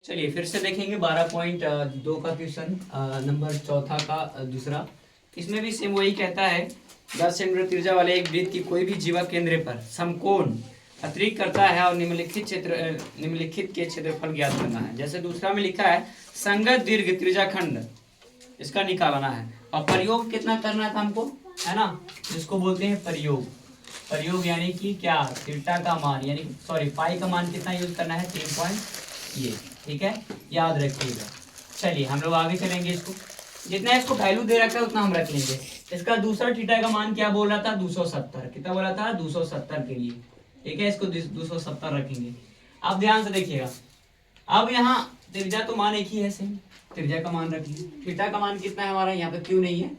चलिए फिर से देखेंगे 12.2 का क्वेश्चन नंबर चौथा का दूसरा। इसमें भी सेम वही कहता है 10 सेंटीमीटर त्रिज्या वाले एक वृत्त की कोई भी जीवा केंद्र पर समकोण अतिरिक्त करता है और निम्नलिखित के क्षेत्रफल ज्ञात करना है। जैसे दूसरा में लिखा है संगत दीर्घ त्रिज्याखंड, इसका निकालना है और प्रयोग कितना करना था हमको, है ना, जिसको बोलते हैं प्रयोग। प्रयोग यानी कि क्या, थीटा का मान यानी सॉरी पाई का मान कितना यूज करना है, 3 ये, ठीक है, याद रखिएगा। चलिए हम लोग आगे चलेंगे। इसको जितना इसको वैल्यू दे रखा है उतना हम रख लेंगे। इसका दूसरा थीटा का मान क्या बोल रहा था, 270, कितना बोला था, 270 के लिए, ठीक है, इसको 270 रखेंगे। अब ध्यान से देखिएगा, अब यहाँ त्रिज्या तो मान एक ही है, सेम त्रिज्या का मान रख लीजिए। थीटा का मान कितना है हमारा, यहाँ पे क्यों नहीं है,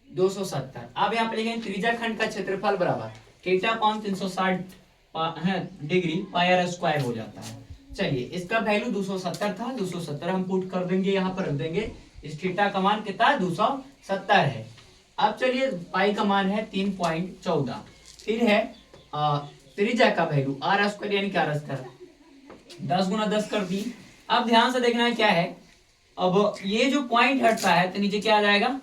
270। अब यहाँ पे लिखेंगे त्रिज्या खंड का क्षेत्रफल बराबर थीटा कौन 360 डिग्री पाई आर स्क्वायर हो जाता है। चलिए इसका वैल्यू 270 था, 270 हम पुट कर देंगे, यहाँ पर रख देंगे। इस थीटा का मान कितना है, 270 है। अब चलिए पाई का मान है 3.14, फिर है त्रिज्या का वैल्यू आर स्क्वायर यानी कि आर स्क्वायर 10 गुना 10 कर दी। अब ध्यान से देखना है क्या है, अब ये जो पॉइंट हटता है तो नीचे क्या आ जाएगा,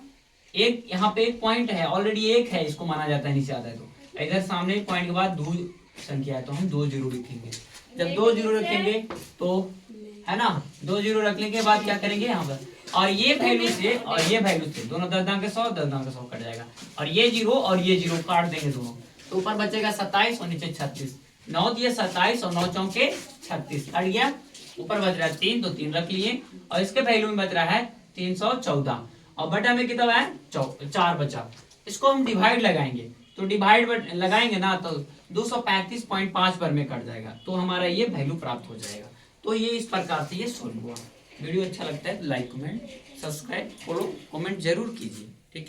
एक यहाँ पे एक पॉइंट है, ऑलरेडी एक है, इसको माना जाता है नीचे आता है। तो इधर सामने एक पॉइंट के बाद दो संख्या है तो हम 2 जीरो लिखेंगे। जब 2 जीरो रखेंगे तो है ना, 2 जीरो रखने के बाद क्या करेंगे यहाँ पर, और ये वैल्यू से और ये वैल्यू से दोनों 10 दांग के 100 10 दांग के 100 कट जाएगा, और ये जीरो और ये जीरो काट देंगे दोनों, तो ऊपर बचेगा 27 और नीचे 36। 9 दिए 27 और 9 चौके 36 कट गया। ऊपर बच रहा है 3 तो 3 रख लिए, और इसके वैल्यू में बच रहा है 314, और बटा में कितना है 4 बचा। इसको हम डिवाइड लगाएंगे, तो डिवाइड लगाएंगे ना तो 235.5 पर में कट जाएगा, तो हमारा ये वैल्यू प्राप्त हो जाएगा। तो ये इस प्रकार से ये सोल्व हुआ। वीडियो अच्छा लगता है तो like comment subscribe follow comment जरूर कीजिए।